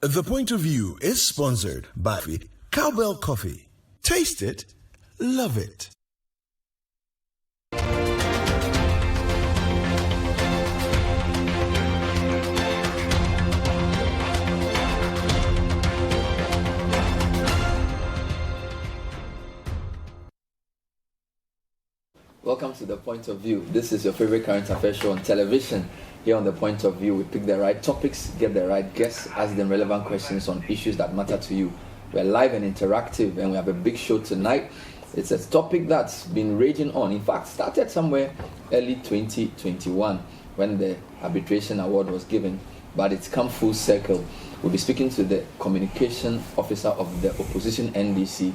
The Point of View is sponsored by Cowbell Coffee. Taste it, love it. Welcome to The Point of View. This is your favorite current affairs show on television. Here on The Point of View, we pick the right topics, get the right guests, ask them relevant questions on issues that matter to you. We're live and interactive, and we have a big show tonight. It's a topic that's been raging on. In fact, started somewhere early 2021 when the arbitration award was given, but it's come full circle. We'll be speaking to the communication officer of the opposition NDC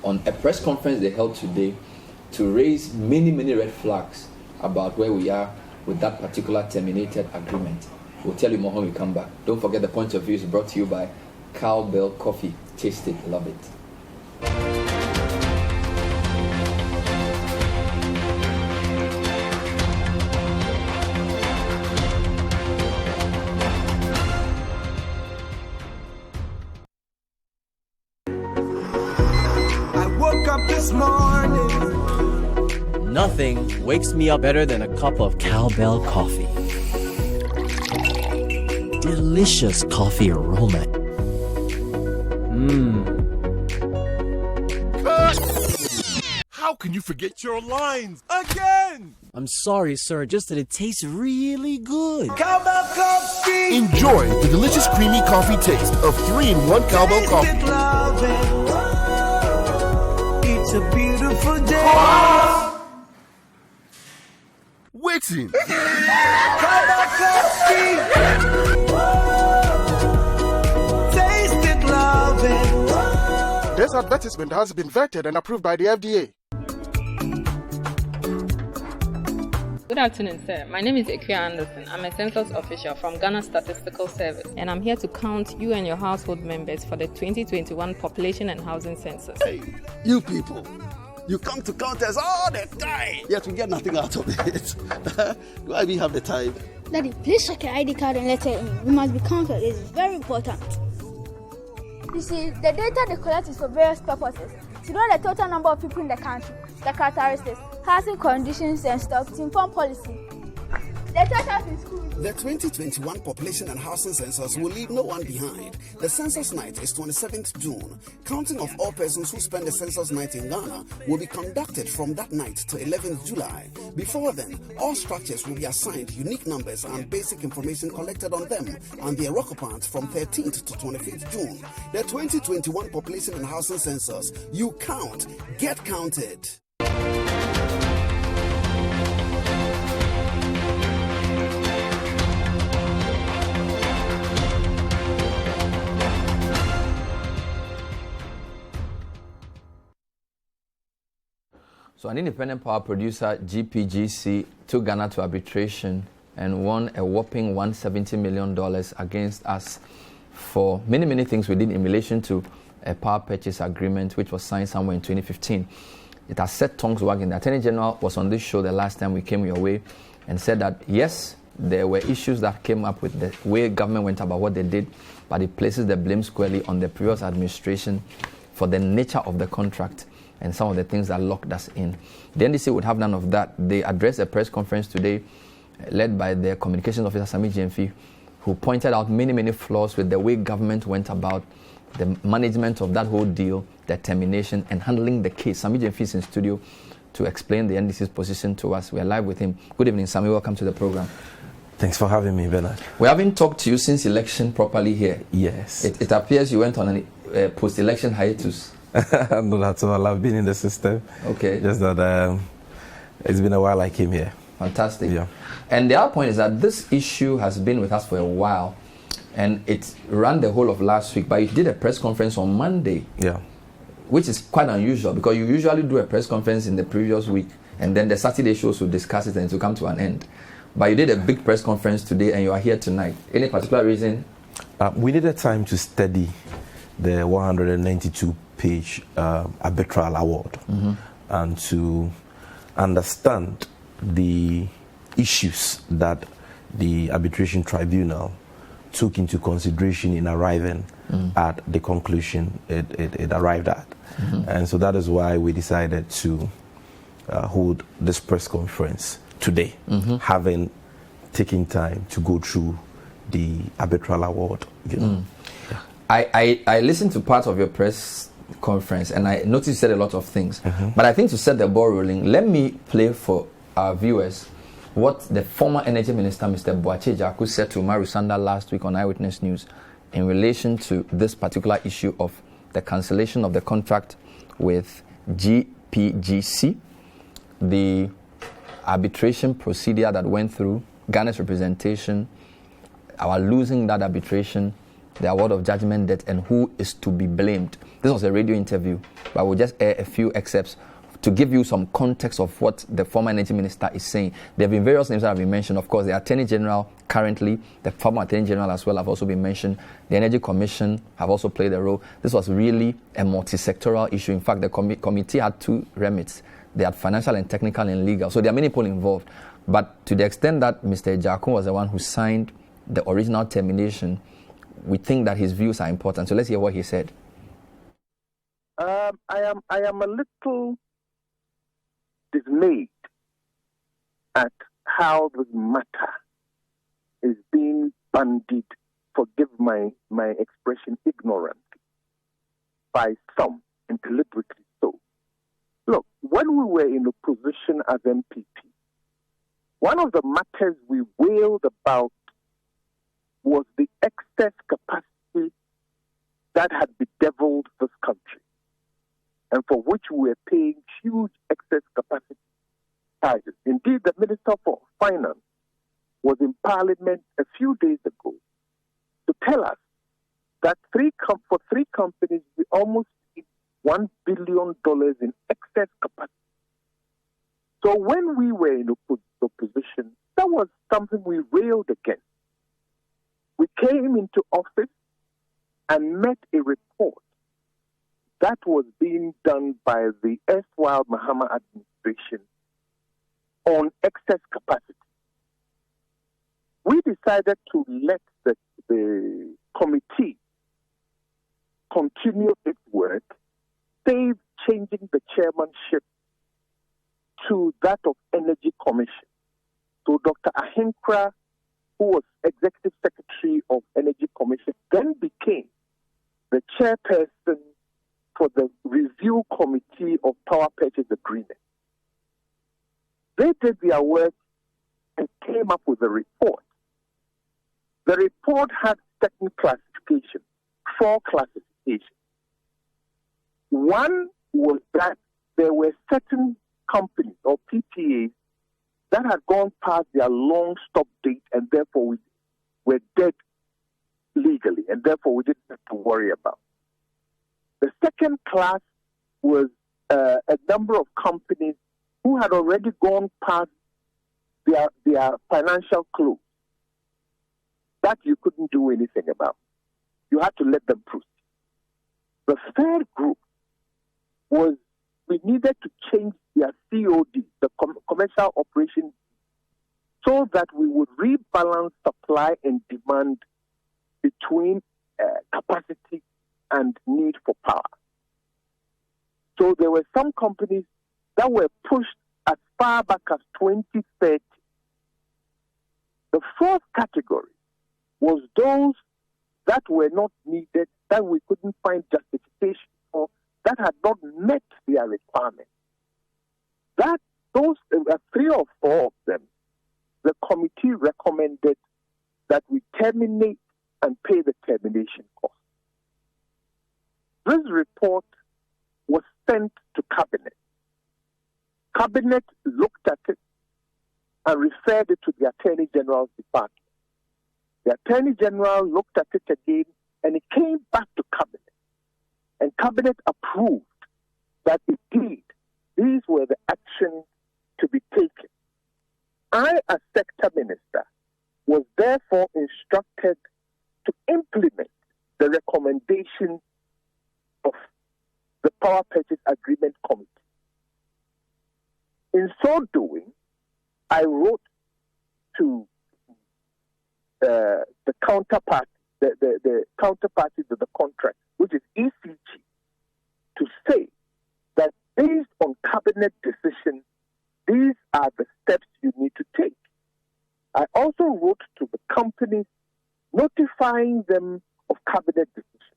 on a press conference they held today to raise many red flags about where we are with that particular terminated agreement. We'll tell you more when we come back. Don't forget, The Point of View is brought to you by Cowbell Coffee. Taste it, love it. I woke up this morning. Nothing wakes me up better than a cup of Cowbell coffee. Delicious coffee aroma. How can you forget your lines again? I'm sorry, sir, just that it tastes really good. Cowbell Coffee. Enjoy the delicious creamy coffee taste of 3-in-1 Cowbell Coffee. It's a beautiful day. Waiting. Cowbell Coffee. Taste it, love it. This advertisement has been vetted and approved by the FDA. Good afternoon, sir. My name is Ekia Anderson. I'm a census official from Ghana Statistical Service, and I'm here to count you and your household members for the 2021 Population and Housing Census. Hey, you people, you come to count us all the time, yet we get nothing out of it. Do I even have the time? Daddy, please check your ID card and letter in. We must be counted. It's very important. You see, the data they collect is for various purposes. To know the total number of people in the country, the characteristics, housing conditions and stuff, to inform policy. The totals in schools. The 2021 Population and Housing Census will leave no one behind. The census night is 27th June. Counting of all persons who spend the census night in Ghana will be conducted from that night to 11th July. Before then, all structures will be assigned unique numbers and basic information collected on them and their occupants from 13th to 25th June. The 2021 Population and Housing Census. You count, get counted. So an independent power producer, GPGC, took Ghana to arbitration and won a whopping $170 million against us for many things we did in relation to a power purchase agreement which was signed somewhere in 2015. It has set tongues wagging. The Attorney General was on this show the last time we came your way and said that yes, there were issues that came up with the way government went about what they did, but it places the blame squarely on the previous administration for the nature of the contract and some of the things that locked us in. The NDC would have none of that. They addressed a press conference today led by their communications officer, Sammy Gyamfi, who pointed out many flaws with the way government went about the management of that whole deal, the termination, and handling the case. Sammy Gyamfi is in studio to explain the NDC's position to us. We are live with him. Good evening, Sammy. Welcome to the program. Thanks for having me, Bernard. We haven't talked to you since election properly here. Yes. It appears you went on a post-election hiatus. No, that's all. I've been in the system. Okay. Just that it's been a while I came here. Fantastic. Yeah. And the other point is that this issue has been with us for a while, and it ran the whole of last week, but you did a press conference on Monday. Yeah. Which is quite unusual because you usually do a press conference in the previous week, and then the Saturday shows will discuss it and it will come to an end. But you did a big press conference today and you are here tonight. Any particular reason? We needed time to study the 192-page arbitral award and to understand the issues that the arbitration tribunal took into consideration in arriving at the conclusion it arrived at. And so that is why we decided to hold this press conference today, having taken time to go through the arbitral award. You know. I listened to part of your press conference and I noticed you said a lot of things. But I think to set the ball rolling, let me play for our viewers what the former Energy Minister, Mr. Boakye Jaku, said to Maru Sanda last week on Eyewitness News in relation to this particular issue of the cancellation of the contract with GPGC, the arbitration procedure that went through, Ghana's representation, our losing that arbitration, the award of judgment debt, and who is to be blamed. This was a radio interview, but we'll just air a few excerpts to give you some context of what the former Energy Minister is saying. There have been various names that have been mentioned. Of course, the Attorney General currently, the former Attorney General as well have also been mentioned. The Energy Commission have also played a role. This was really a multi-sectoral issue. In fact, the committee had two remits. They had financial and technical and legal. So there are many people involved. But to the extent that Mr. Jaku was the one who signed the original termination, we think that his views are important. So let's hear what he said. I am a little dismayed at how the matter is being bandied, forgive my expression, ignorant by some, and deliberately so. Look, when we were in opposition as MPP, one of the matters we wailed about was the excess capacity that had bedeviled this country, and for which we were paying huge excess capacity charges. Indeed, the Minister for Finance was in Parliament a few days ago to tell us that for three companies, we almost need $1 billion in excess capacity. So when we were in opposition, that was something we railed against. We came into office and met a report that was being done by the erstwhile Mahama administration on excess capacity. We decided to let the committee continue its work, save changing the chairmanship to that of Energy Commission. So Dr. Ahenkra, who was Executive Secretary of Energy Commission, then became the chairperson for the Review Committee of Power Purchase Agreement. They did their work and came up with a report. The report had certain classifications, 4 classifications. One was that there were certain companies or PPAs that had gone past their long stop date and therefore we were dead legally and therefore we didn't have to worry about. The second class was a number of companies who had already gone past their financial close that you couldn't do anything about. You had to let them proceed. The third group was we needed to change their COD, the commercial operation, so that we would rebalance supply and demand between capacity and need for power. So there were some companies that were pushed as far back as 2030. The fourth category was those that were not needed, that we couldn't find justification for, that had not met their requirements. Those 3 or 4 of them, the committee recommended that we terminate and pay the termination cost. This report was sent to Cabinet. Cabinet looked at it and referred it to the Attorney General's department. The Attorney General looked at it again and it came back to Cabinet. And Cabinet approved that indeed these were the actions to be taken. I, as Sector Minister, was therefore instructed to implement the recommendation of the Power Purchase Agreement Committee. In so doing, I wrote to the counterpart the counterparty to the contract, which is ECG, to say that based on cabinet decision, these are the steps you need to take. I also wrote to the companies notifying them of cabinet decision.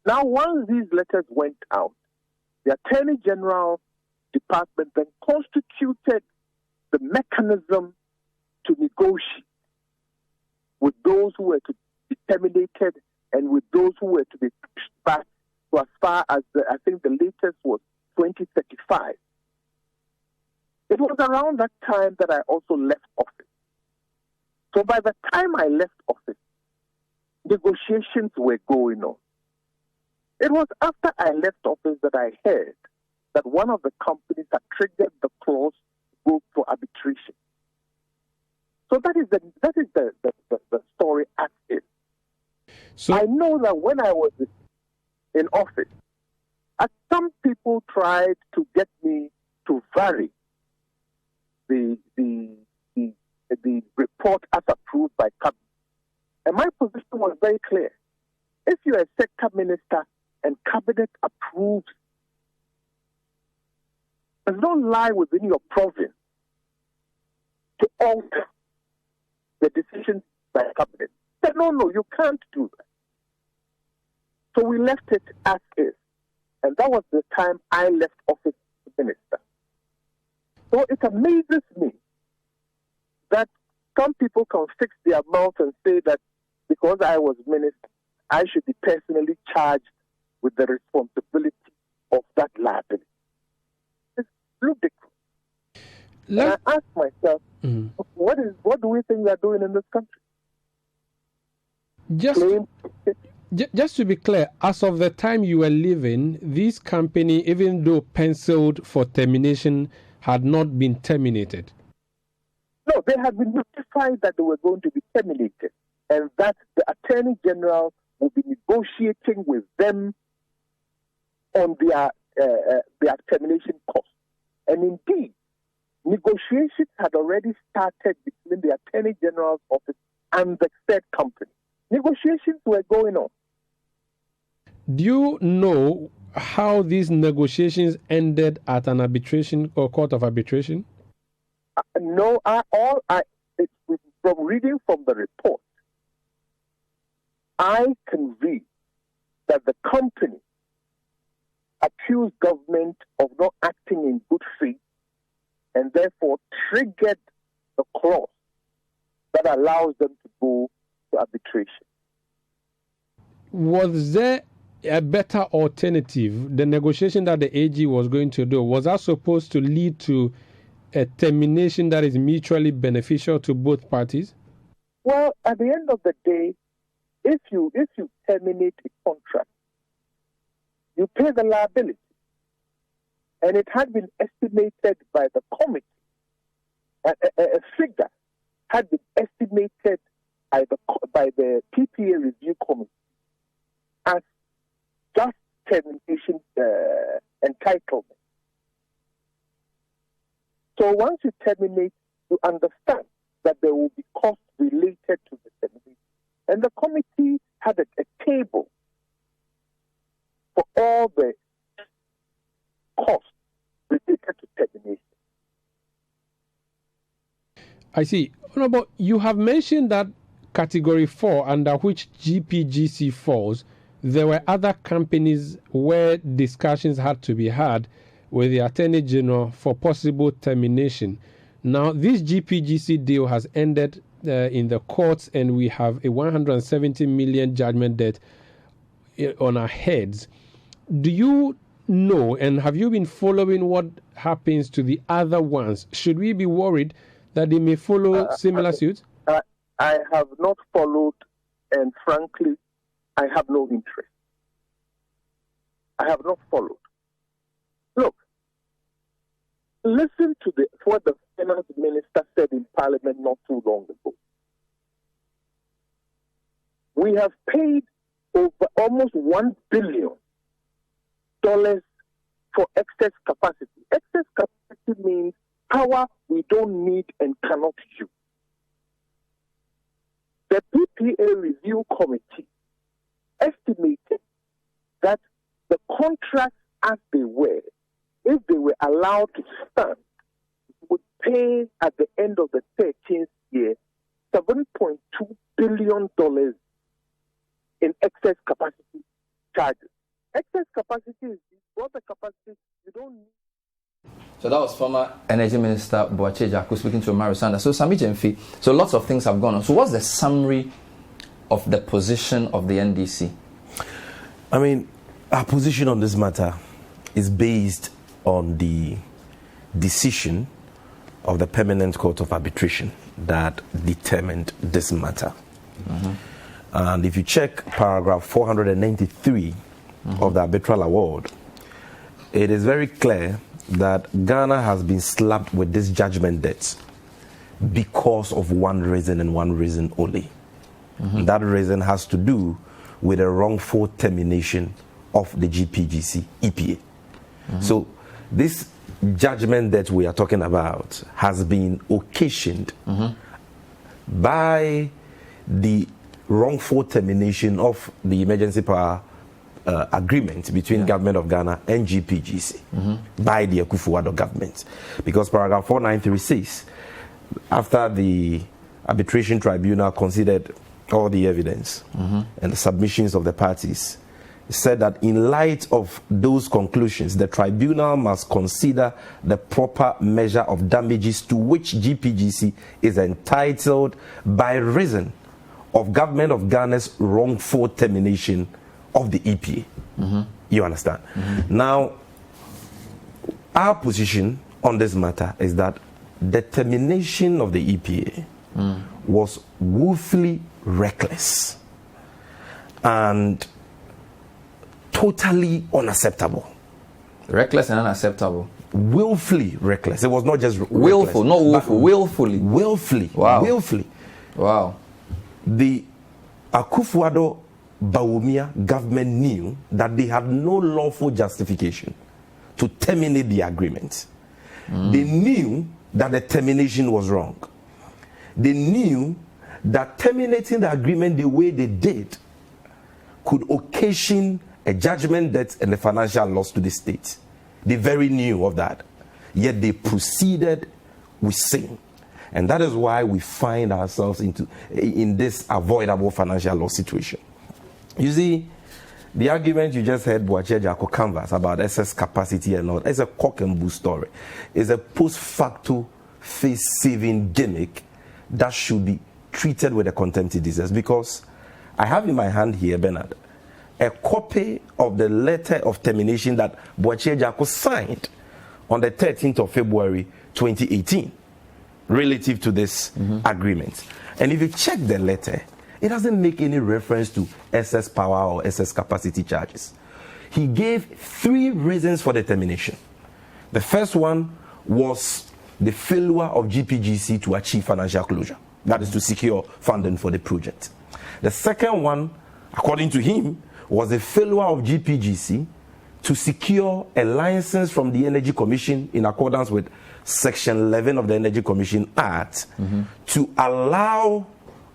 Now, once these letters went out, the Attorney General Department then constituted the mechanism to negotiate with those who were to be terminated and with those who were to be pushed back to as far as I think the latest was 2035. It was around that time that I also left office. So by the time I left office, negotiations were going on. It was after I left office that I heard that one of the companies had triggered the clause to go for arbitration. So that is the story as is. So I know that when I was in office, some people tried to get me to vary the report as approved by cabinet. And my position was very clear. If you're a sector minister and cabinet approves, it does not lie within your province to alter the decisions by cabinet. Said, no, you can't do that. So we left it as is. And that was the time I left office as minister. So it amazes me that some people can fix their mouth and say that because I was minister, I should be personally charged with the responsibility of that liability. It's ludicrous. And I ask myself, what do we think they're doing in this country? Just to be clear, as of the time you were leaving, this company, even though penciled for termination, had not been terminated. No, they had been notified that they were going to be terminated and that the Attorney General will be negotiating with them on their termination costs. And indeed, negotiations had already started between the Attorney General's office and the said company. Negotiations were going on. Do you know how these negotiations ended at an arbitration or court of arbitration? No, from reading from the report, I can read that the company accused government of not acting in good faith and therefore triggered the clause that allows them to go to arbitration. Was there a better alternative? The negotiation that the AG was going to do, was that supposed to lead to a termination that is mutually beneficial to both parties? Well, at the end of the day, if you terminate a contract, you pay the liability. And it had been estimated by the committee, a figure had been estimated by the PPA review committee as just termination entitlement. So once you terminate, you understand that there will be costs related to the termination. And the committee had a table for all the costs related to termination. I see. Honorable, you have mentioned that Category 4, under which GPGC falls, there were other companies where discussions had to be had with the Attorney General for possible termination. Now, this GPGC deal has ended in the courts, and we have a 170 million judgment debt on our heads. Do you know, and have you been following what happens to the other ones? Should we be worried that they may follow similar suits? I have not followed, and frankly, I have no interest. I have not followed. Look, listen to what the finance minister said in Parliament not too long ago. We have paid over almost $1 billion for excess capacity. Excess capacity means power we don't need and cannot use. the PPA Review Committee estimated that the contracts as they were, if they were allowed to stand, would pay at the end of the 13th year $7.2 billion in excess capacity charges. Excess capacity is what the capacity you don't need. So that was former Energy Minister Boakye Agyarko speaking to Omar Sanda. So Sammy Gyamfi, so lots of things have gone on. So what's the summary of the position of the NDC? I mean, our position on this matter is based on the decision of the Permanent Court of Arbitration that determined this matter. And if you check paragraph 493 of the arbitral award, it is very clear that Ghana has been slapped with this judgment debt because of one reason and one reason only. And that reason has to do with a wrongful termination of the GPGC EPA. So this judgment that we are talking about has been occasioned by the wrongful termination of the emergency power agreement between government of Ghana and GPGC by the Akufo-Addo government. Because paragraph 493 says, after the arbitration tribunal considered all the evidence and the submissions of the parties, said that in light of those conclusions, the tribunal must consider the proper measure of damages to which GPGC is entitled by reason of government of Ghana's wrongful termination of the EPA. You understand? Now, our position on this matter is that the termination of the EPA was woefully reckless and totally unacceptable. Reckless and unacceptable. Willfully reckless. It was not just willful, reckless, not willful, willfully. Willfully. Wow. Willfully. Wow. The Akufo-Addo Bawumia government knew that they had no lawful justification to terminate the agreement. They knew that the termination was wrong. They knew that terminating the agreement the way they did could occasion a judgment debt and a financial loss to the state. They very knew of that. Yet they proceeded with sin. And that is why we find ourselves in this avoidable financial loss situation. You see, the argument you just heard Boakye Agyarko canvas about excess capacity and all, it's a cock and bull story. It's a post facto face-saving gimmick that should be treated with a contempt it deserves. Because I have in my hand here, Bernard, a copy of the letter of termination that Boakye Agyarko signed on the 13th of February 2018 relative to this agreement. And if you check the letter, it doesn't make any reference to excess power or excess capacity charges. He gave 3 reasons for the termination. The first one was the failure of GPGC to achieve financial closure. That is to secure funding for the project. The second one, according to him, was the failure of GPGC to secure a license from the Energy Commission in accordance with Section 11 of the Energy Commission Act to allow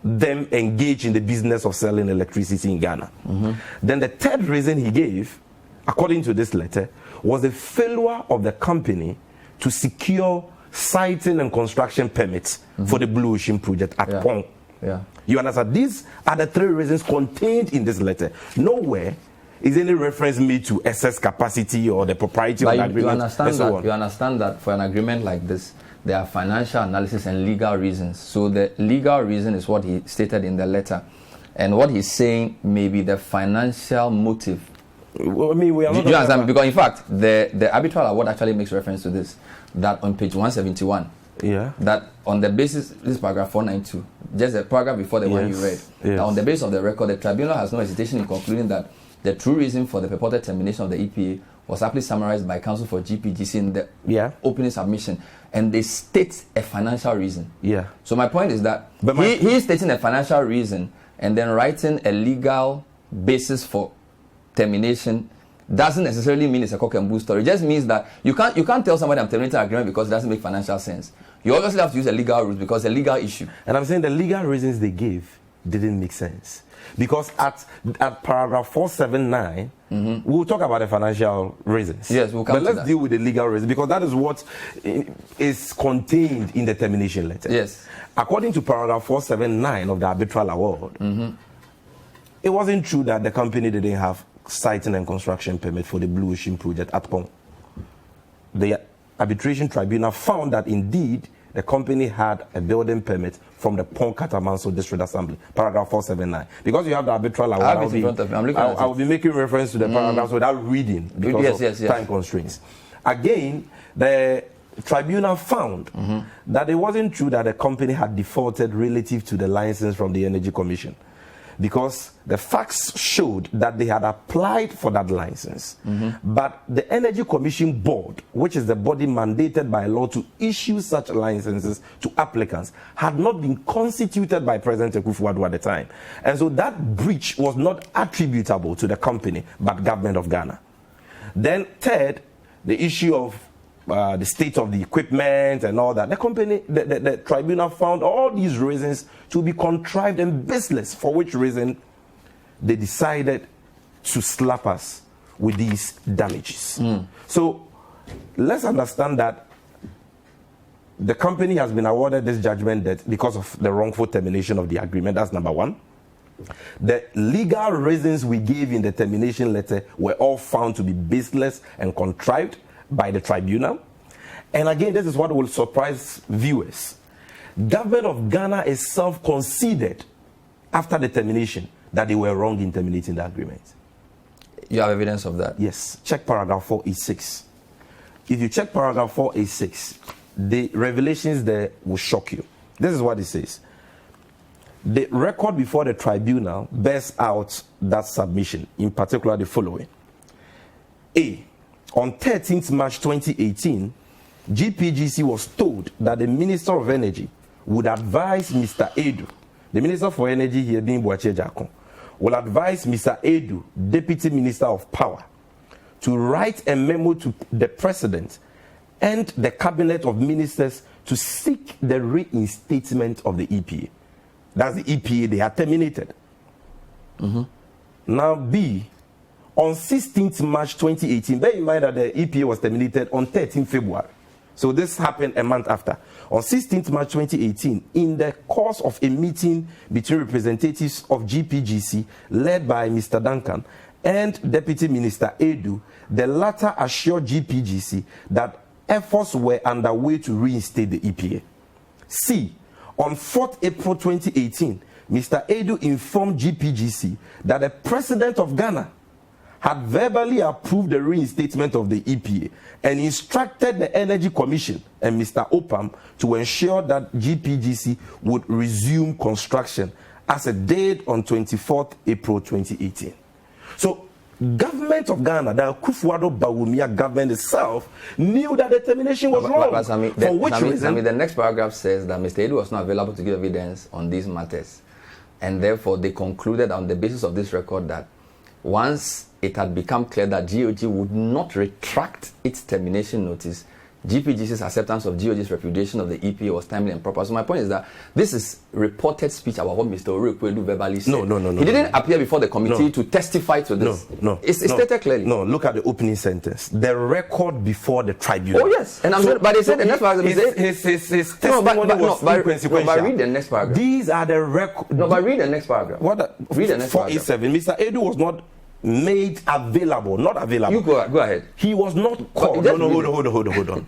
them engage in the business of selling electricity in Ghana. Then the third reason he gave, according to this letter, was the failure of the company to secure siting and construction permits for the Blue Ocean project at Pong. You understand? These are the 3 reasons contained in this letter. Nowhere is any reference made to excess capacity or the propriety of the agreement. You understand that for an agreement like this, there are financial analysis and legal reasons. So the legal reason is what he stated in the letter. And what he's saying may be the financial motive. Well, I mean, we are not. Do you understand? Because in fact, the arbitral award actually makes reference to this. That on page 171. That on the basis, this is paragraph 492, just a paragraph before the one you read. That on the basis of the record, the tribunal has no hesitation in concluding that the true reason for the purported termination of the EPA was aptly summarized by counsel for GPGC in the opening submission. And they state a financial reason. So my point is that he is stating a financial reason and then writing a legal basis for termination doesn't necessarily mean it's a cock and bull story. It just means that you can't tell somebody I'm terminating an agreement because it doesn't make financial sense. You obviously have to use a legal route because it's a legal issue. And I'm saying the legal reasons they gave didn't make sense. Because at paragraph 479, we'll talk about the financial reasons. Yes, we'll come But to let's that. deal with the legal reasons, because that is what is contained in the termination letter. Yes. According to paragraph 479 of the arbitral award, it wasn't true that the company didn't have siting and construction permit for the Blue Ocean project at Pong. The arbitration tribunal found that indeed the company had a building permit from the Pong Katamanso District Assembly, paragraph 479. Because you have the arbitral award, I have it in front of me. I'm looking at I will be making reference to the paragraphs without reading because of time constraints. Again, the tribunal found that it wasn't true that the company had defaulted relative to the license from the Energy Commission, because the facts showed that they had applied for that license. But the Energy Commission Board, which is the body mandated by law to issue such licenses to applicants, had not been constituted by President Akufo-Addo at the time. And so that breach was not attributable to the company, but government of Ghana. Then third, the issue of the state of the equipment and all that. The company, the tribunal found all these reasons to be contrived and baseless, for which reason they decided to slap us with these damages. So let's understand that the company has been awarded this judgment debt because of the wrongful termination of the agreement. That's number one. The legal reasons we gave in the termination letter were all found to be baseless and contrived by the tribunal. And again, this is what will surprise viewers. Government of Ghana itself conceded after the termination that they were wrong in terminating the agreement. You have evidence of that? Yes. Check paragraph 486. If you check paragraph 486, the revelations there will shock you. This is what it says. The record before the tribunal bears out that submission, in particular the following. A. On 13th March 2018, GPGC was told that the Minister of Energy would advise Mr. Edu, the Minister for Energy here being Boache Jakon, will advise Mr. Edu, Deputy Minister of Power, to write a memo to the President and the Cabinet of Ministers to seek the reinstatement of the EPA. That's the EPA they had terminated. Now B, on 16th March 2018, bear in mind that the EPA was terminated on 13th February. So this happened a month after. On 16th March 2018, in the course of a meeting between representatives of GPGC led by Mr. Duncan and Deputy Minister Edu, the latter assured GPGC that efforts were underway to reinstate the EPA. C, on 4th April 2018, Mr. Edu informed GPGC that the President of Ghana had verbally approved the reinstatement of the EPA and instructed the Energy Commission and Mr. Opam to ensure that GPGC would resume construction as a date on 24th April 2018. So, government of Ghana, the Akufo-Addo Bawumia government itself, knew that the termination was wrong. But Sammy, for which reason? the next paragraph says that Mr. Edu was not available to give evidence on these matters. And therefore, they concluded on the basis of this record that once it had become clear that GOG would not retract its termination notice, GPGC's acceptance of GOG's repudiation of the EPA was timely and proper. So my point is that this is reported speech about what Mr. Oriekwelu verbally said. No. He didn't appear before the committee to testify to this. It's stated clearly. No, look at the opening sentence. The record before the tribunal. Oh yes, and but they said the next paragraph. His testimony was inconsequential. But read the next paragraph. These are the record. No, but read the next paragraph. Read the next paragraph. 487. Mr. Edu was not made available. Not available. You go ahead. He was not called. No, hold on.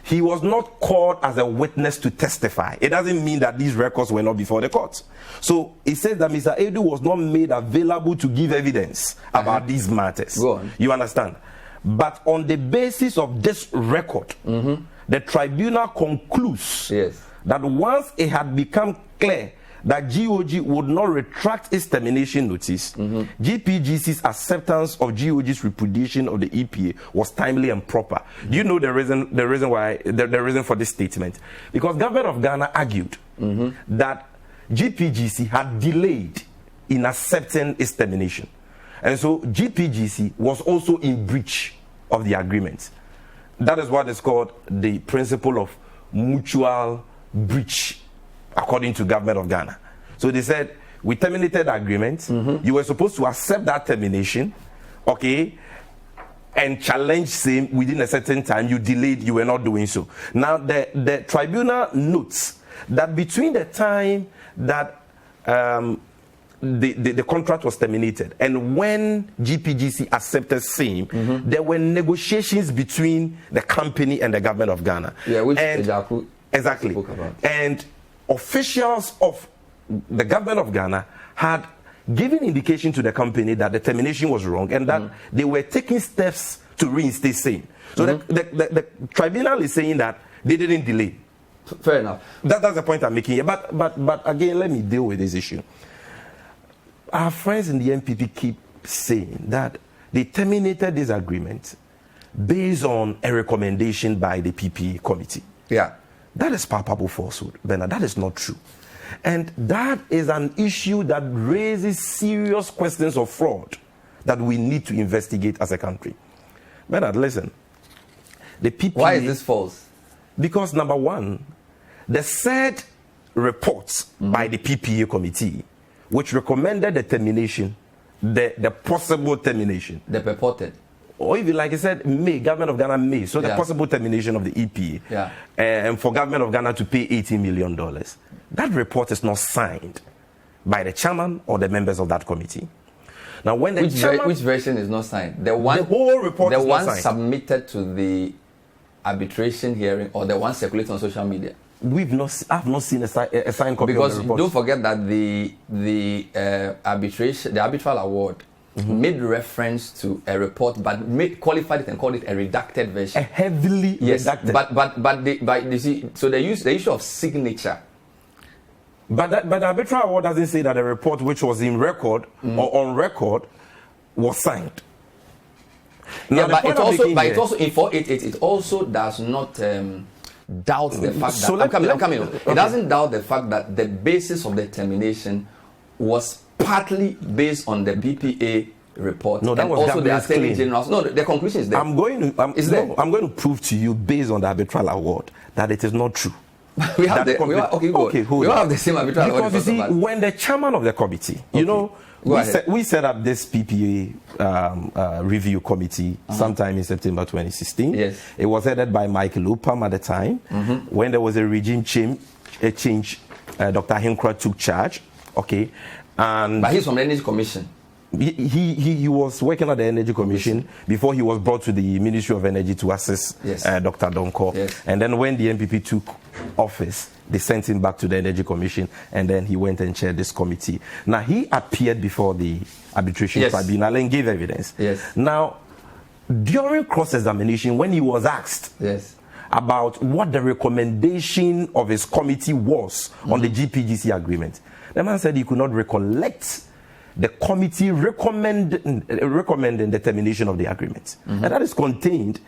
He was not called as a witness to testify. It doesn't mean that these records were not before the court. So it says that Mr. Edu was not made available to give evidence about these matters. Go on. You understand? But on the basis of this record, the tribunal concludes that once it had become clear that GOG would not retract its termination notice, GPGC's acceptance of GOG's repudiation of the EPA was timely and proper. Do you know the reason why the reason for this statement? Because government of Ghana argued that GPGC had delayed in accepting its termination. And so GPGC was also in breach of the agreement. That is what is called the principle of mutual breach, according to government of Ghana. So they said, we terminated the agreement. You were supposed to accept that termination, okay, and challenge same within a certain time. You delayed, you were not doing so. Now, the tribunal notes that between the time that the contract was terminated and when GPGC accepted same, there were negotiations between the company and the government of Ghana. Yeah, which exactly. Spoke about. And officials of the government of Ghana had given indication to the company that the termination was wrong and that they were taking steps to reinstate same. So the tribunal is saying that they didn't delay. Fair enough. That's the point I'm making here. But again, let me deal with this issue. Our friends in the NPP keep saying that they terminated this agreement based on a recommendation by the PPA committee. Yeah. That is palpable falsehood, Bernard. That is not true. And that is an issue that raises serious questions of fraud that we need to investigate as a country. Bernard, listen. The PPA, why is this false? Because number one, the said reports by the PPA committee, which recommended the termination, the possible termination. The purported. Or if you like I said, government of Ghana may. So the possible termination of the EPA. Yeah. And for government of Ghana to pay $18 million. That report is not signed by the chairman or the members of that committee. Now, when the which version is not signed? The whole report is not signed. The one submitted to the arbitration hearing or the one circulating on social media? I've not seen a signed copy of the report. Because don't forget that the arbitral award made reference to a report, but qualified it and called it a redacted version. A heavily redacted. But you see, so they use the issue of signature. But the arbitral award doesn't say that the report which was in record or on record was signed. Now, but it also in 488 it also does not doubt the fact that I'm coming. It doesn't doubt the fact that the basis of the termination was partly based on the BPA report. No, that and was also the Attorney General's. No, the conclusion is there. I'm going to prove to you based on the arbitral award that it is not true. We have the we all have the same arbitral award. Because you see, when the chairman of the committee, we set up this PPA review committee sometime in September 2016. Yes. It was headed by Michael Opam at the time. When there was a regime change, Dr. Hinkra took charge. Okay. But he's from the Energy Commission. He was working at the Energy Commission before he was brought to the Ministry of Energy to assist Dr. Donko. Yes. And then when the NPP took office, they sent him back to the Energy Commission, and then he went and chaired this committee. Now, he appeared before the arbitration tribunal and gave evidence. Yes. Now, during cross-examination, when he was asked about what the recommendation of his committee was on the GPGC agreement, the man said he could not recollect the committee recommending the termination of the agreement. And that is contained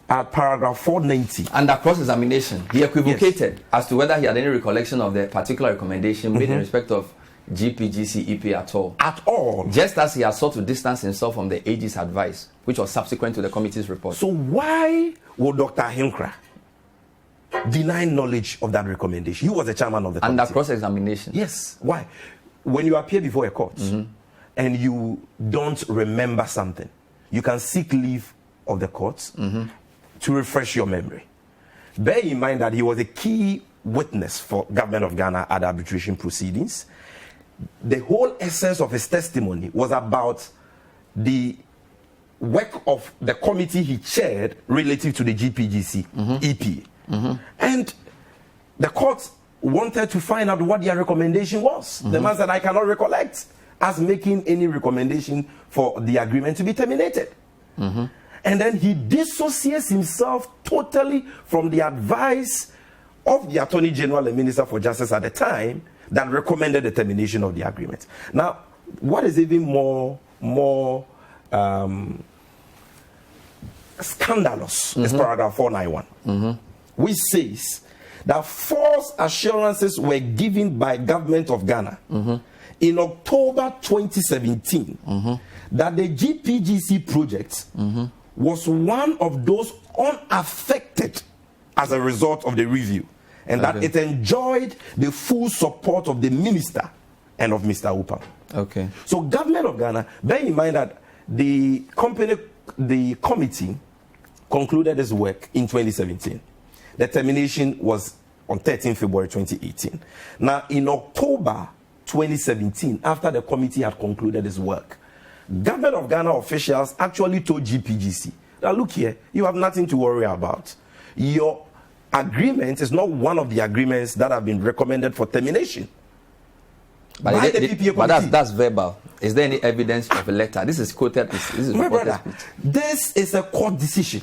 at paragraph 490. Under cross-examination, he equivocated as to whether he had any recollection of the particular recommendation made in respect of GPGC EP at all. At all. Just as he has sought to distance himself from the AG's advice, which was subsequent to the committee's report. So why would Dr. Hinkra deny knowledge of that recommendation? He was the chairman of the committee. Under cross-examination. Yes. Why? When you appear before a court and you don't remember something, you can seek leave of the courts to refresh your memory. Bear in mind that he was a key witness for government of Ghana at arbitration proceedings. The whole essence of his testimony was about the work of the committee he chaired relative to the GPGC EP. And the court wanted to find out what their recommendation was. The man said, I cannot recollect as making any recommendation for the agreement to be terminated. And then he dissociates himself totally from the advice of the Attorney General and Minister for Justice at the time that recommended the termination of the agreement. Now, what is even more scandalous is paragraph 491, which says that false assurances were given by government of Ghana in October 2017 that the GPGC project was one of those unaffected as a result of the review, and that it enjoyed the full support of the minister and of Mr. Upam. Okay. So government of Ghana, bear in mind that the committee concluded its work in 2017. The termination was on 13 February 2018. Now, in October 2017, after the committee had concluded its work, government of Ghana officials actually told GPGC that, look here, you have nothing to worry about. Your agreement is not one of the agreements that have been recommended for termination. But, that's verbal. Is there any evidence of a letter? This is quoted. This is my brother. This is a court decision.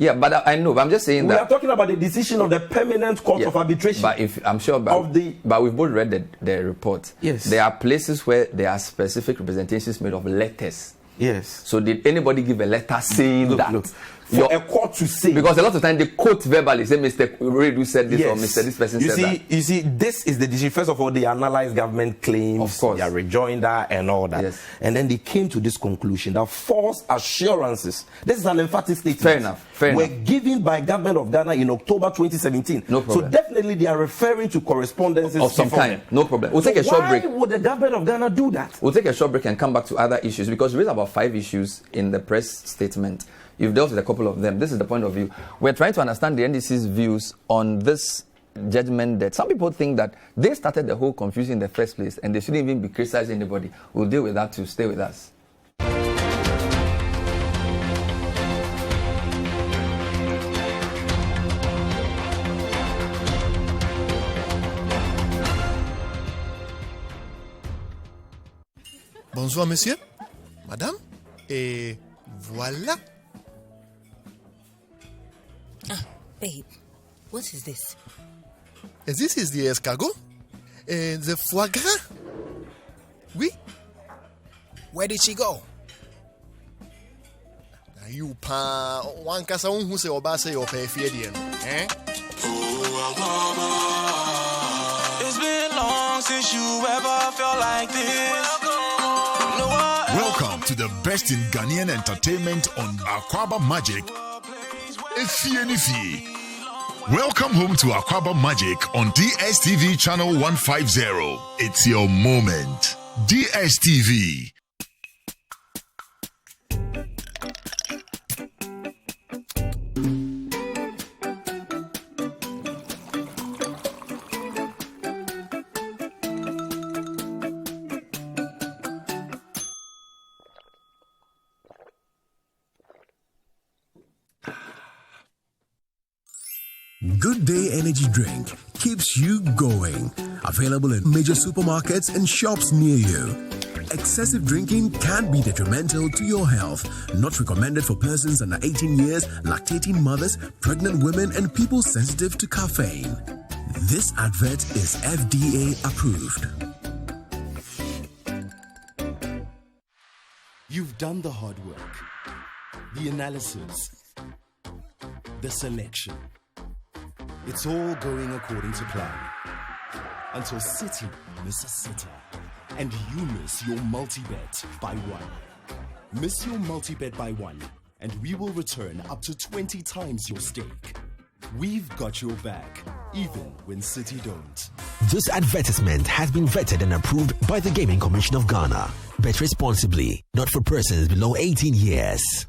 Yeah, but I know. But I'm just saying we that are talking about the decision of the Permanent Court of Arbitration. But if I'm sure, but we've both read the report. Yes. There are places where there are specific representations made of letters. Yes. So did anybody give a letter saying that? Look. For a court to say, because a lot of times they quote verbally, say Mr. Redu said this or Mr. This person said that. You see, this is the decision. First of all, they analyzed government claims, of course, their rejoinder and all that. Yes. And then they came to this conclusion that false assurances, this is an emphatic statement, fair were enough. given by government of Ghana in October 2017. No problem. So definitely they are referring to correspondences of some kind. No problem. We'll take a short break. Why would the government of Ghana do that? We'll take a short break and come back to other issues, because we raised about 5 issues in the press statement. You've dealt with a couple of them. This is the point of view. We're trying to understand the NDC's views on this judgment debt. Some people think that they started the whole confusion in the first place and they shouldn't even be criticizing anybody. We'll deal with that too. Stay with us. Bonsoir, monsieur. Madame. Et voilà. Babe, what is this? This is the escargot and the foie gras. Oui. Where did she go? You pa one casa who say obase or pay fiedian. It's been long since you ever felt like this. Welcome to the best in Ghanaian entertainment on Aquaba Magic. Welcome home to Aquaba Magic on DSTV channel 150. It's your moment. DSTV. Good Day Energy Drink keeps you going. Available in major supermarkets and shops near you. Excessive drinking can be detrimental to your health. Not recommended for persons under 18 years, lactating mothers, pregnant women, and people sensitive to caffeine. This advert is FDA approved. You've done the hard work, the analysis, the selection. It's all going according to plan. Until City misses City. And you miss your multi-bet by one. Miss your multi-bet by one, and we will return up to 20 times your stake. We've got your back, even when City don't. This advertisement has been vetted and approved by the Gaming Commission of Ghana. Bet responsibly, not for persons below 18 years.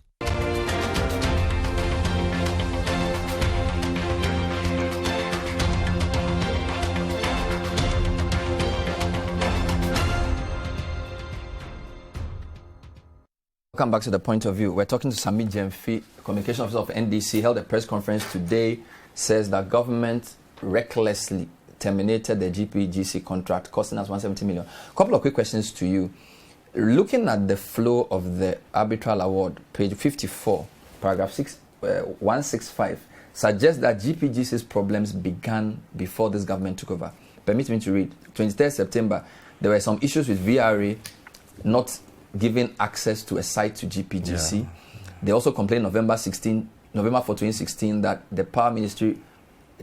Come back to the point of view. We're talking to Sammy Gyamfi, communication officer of NDC, held a press conference today, says that government recklessly terminated the GPGC contract, costing us 170 million. A couple of quick questions to you. Looking at the flow of the arbitral award, page 54, paragraph 165, suggests that GPGC's problems began before this government took over. Permit me to read. 23rd September, there were some issues with VRA not giving access to a site to GPGC. Yeah. They also complained November 4, 2016, that the Power Ministry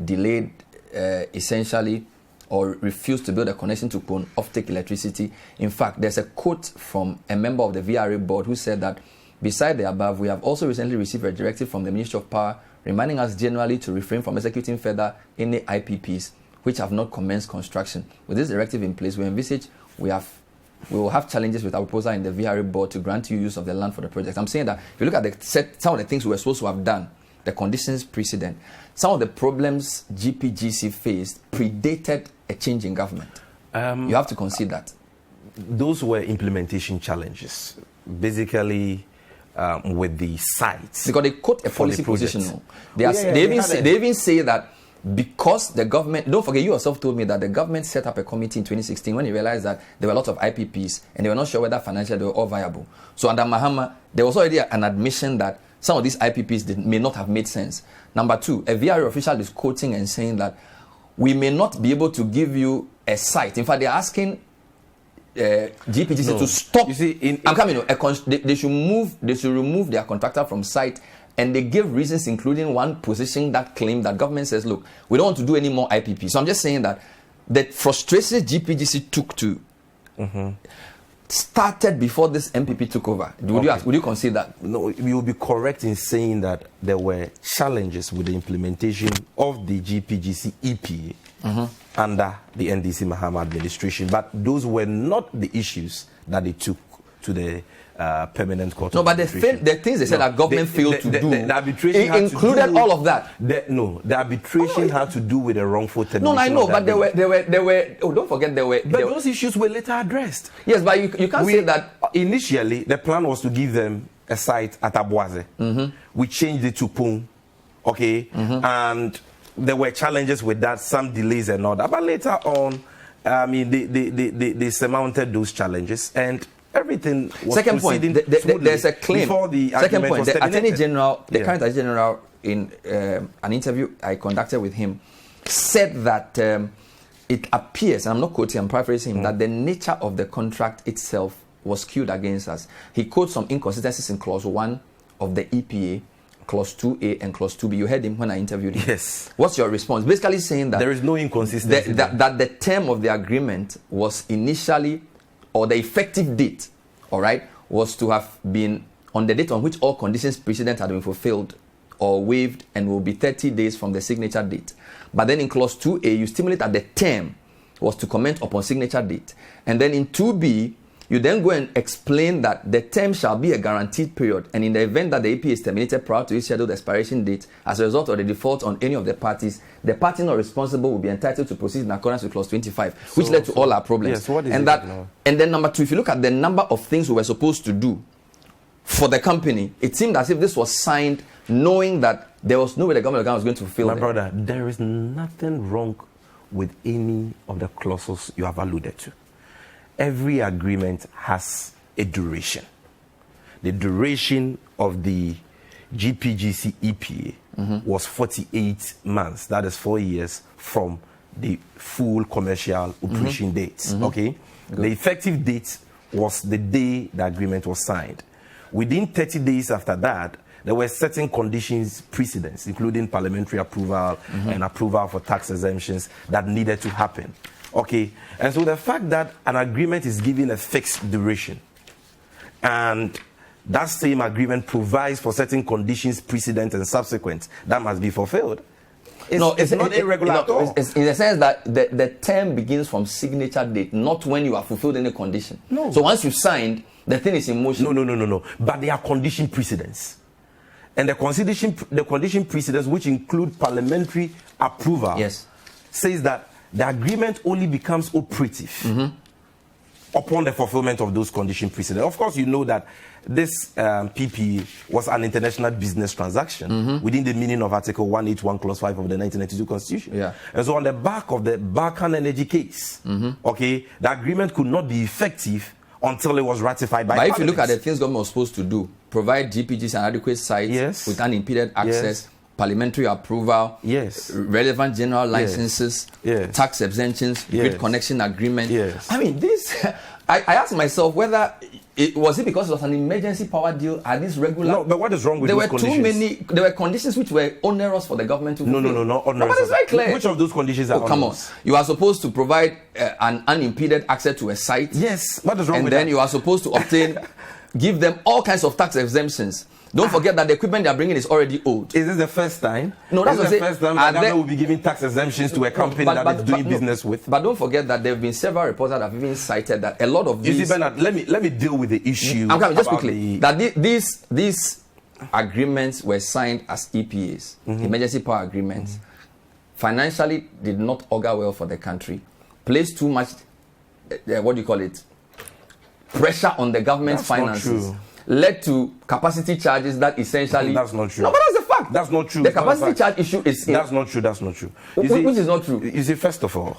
delayed essentially or refused to build a connection to Pon offtake electricity. In fact, there's a quote from a member of the VRA board who said that, beside the above, we have also recently received a directive from the Ministry of Power reminding us generally to refrain from executing further any IPPs which have not commenced construction. With this directive in place, we envisage we will have challenges with our proposal in the VRA board to grant you use of the land for the project. I'm saying that if you look at some of the things we were supposed to have done, the conditions precedent, some of the problems GPGC faced predated a change in government. You have to concede that. Those were implementation challenges, basically with the sites. Because they quote a policy position. They even say that because the government, don't forget, you yourself told me that the government set up a committee in 2016 when you realized that there were a lot of IPPs and they were not sure whether financially they were all viable. So under Mahama, there was already an admission that some of these IPPs may not have made sense. Number two, a VRA official is quoting and saying that we may not be able to give you a site. In fact, they're asking GPGC to stop. You see, they should remove their contractor from site, and they give reasons, including one position that claimed that government says, look, we don't want to do any more IPP. So I'm just saying that the frustrations GPGC took to started before this MPP took over. Would you concede that? No, you will be correct in saying that there were challenges with the implementation of the GPGC EPA under the NDC Mahama administration, but those were not the issues that they took to the permanent court. No, but the things they said that government failed to do, the arbitration included all of that. The arbitration had to do with a wrongful termination. No, I know, but there were. Oh, don't forget there were. But those issues were later addressed. Yes, but you can't say that. Initially, the plan was to give them a site at Abuaze. We changed it to Pung, and there were challenges with that, some delays and all that. But later on, I mean, they surmounted those challenges and everything was second point, there's a claim. Before the second point, the Attorney General, the current Attorney General, in an interview I conducted with him, said that it appears, and I'm not quoting, I'm paraphrasing him, that the nature of the contract itself was skewed against us. He quotes some inconsistencies in Clause 1 of the EPA, Clause 2A and Clause 2B. You heard him when I interviewed him. Yes. What's your response? Basically saying that there is no inconsistency. That the term of the agreement was initially, or the effective date, all right, was to have been on the date on which all conditions precedent had been fulfilled or waived, and will be 30 days from the signature date. But then in Clause 2A, you stimulate that the term was to comment upon signature date. And then in 2B, you then go and explain that the term shall be a guaranteed period, and in the event that the EPA is terminated prior to its scheduled expiration date as a result of the default on any of the parties, the party not responsible will be entitled to proceed in accordance with Clause 25, which led to all our problems. Yes, what is and then number two, if you look at the number of things we were supposed to do for the company, it seemed as if this was signed knowing that there was no way the government was going to fulfill it. My brother, there is nothing wrong with any of the clauses you have alluded to. Every agreement has a duration. The duration of the GPGC EPA was 48 months. That is 4 years from the full commercial operation date. Okay? Good. The effective date was the day the agreement was signed. Within 30 days after that, there were certain conditions precedents, including parliamentary approval and approval for tax exemptions that needed to happen. Okay, and so the fact that an agreement is given a fixed duration and that same agreement provides for certain conditions precedent and subsequent that must be fulfilled, it's not irregular at all. It's in the sense that the term begins from signature date, not when you have fulfilled any condition. No. So once you've signed, the thing is in motion. No. But they are condition precedents. And the condition precedents, which include parliamentary approval, says that the agreement only becomes operative upon the fulfillment of those condition precedents. Of course, you know that this PPA was an international business transaction within the meaning of Article 181, Clause 5 of the 1992 Constitution. Yeah. And so on the back of the Balkan Energy case, okay, the agreement could not be effective until it was ratified by Parliament. But if you look at the things government was supposed to do, provide GPGs an adequate site with unimpeded access, parliamentary approval, relevant general licenses, tax exemptions, grid connection agreement. I mean, this. I asked myself whether it was because it was an emergency power deal. Are these regular? No, but what is wrong with those conditions? There were conditions which were onerous for the government to fulfill. No, onerous. But it's very clear. Which of those conditions are onerous? Come on. You are supposed to provide an unimpeded access to a site. Yes. What is wrong with that? And then you are supposed to obtain, give them all kinds of tax exemptions. Don't forget that the equipment they are bringing is already old. Is this the first time? No, that's the first time that Ghana will be giving tax exemptions to a company that it's doing business with. But don't forget that there have been several reports that have even cited that a lot of these. You see, Bernard, let me deal with the issue. I'm coming just quickly. That these agreements were signed as EPAs, emergency power agreements. Financially, did not augur well for the country. Placed too much, what do you call it? Pressure on the government's finances. Led to capacity charges that essentially. That's not true. No, but that's a fact. That's not true. The capacity charge issue is. That's not true. That's not true. Which is not true. You see, first of all,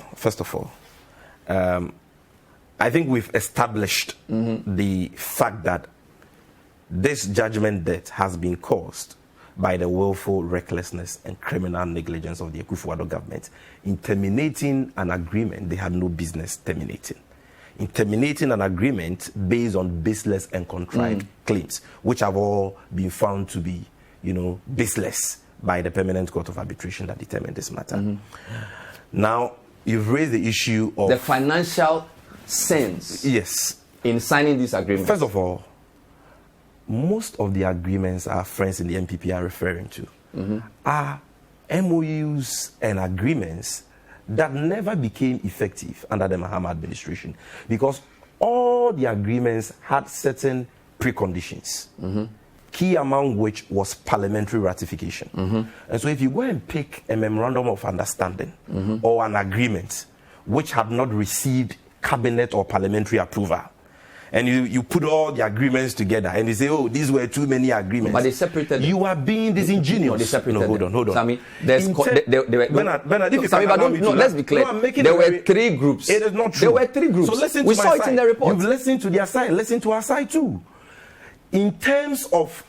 I think we've established the fact that this judgment debt has been caused by the willful recklessness and criminal negligence of the Akufo-Addo government in terminating an agreement they had no business terminating. In terminating an agreement based on baseless and contrived claims, which have all been found to be, baseless by the Permanent Court of Arbitration that determined this matter. Now, you've raised the issue of the financial sense. Yes. In signing this agreement. First of all, most of the agreements our friends in the MPP are referring to are MOUs and agreements that never became effective under the Mahama administration because all the agreements had certain preconditions, key among which was parliamentary ratification. And so if you go and pick a memorandum of understanding or an agreement which had not received cabinet or parliamentary approval, and you put all the agreements together and you say, oh, these were too many agreements. But they separated them. You are being disingenuous. No, they separated them. Hold on. Sammy, Bernard, if you Sammy, but let's be clear. There were 3 groups. It is not true. There were 3 groups. So listen to we my saw side. It in the report. You've listened to their side. Listen to our side too. In terms of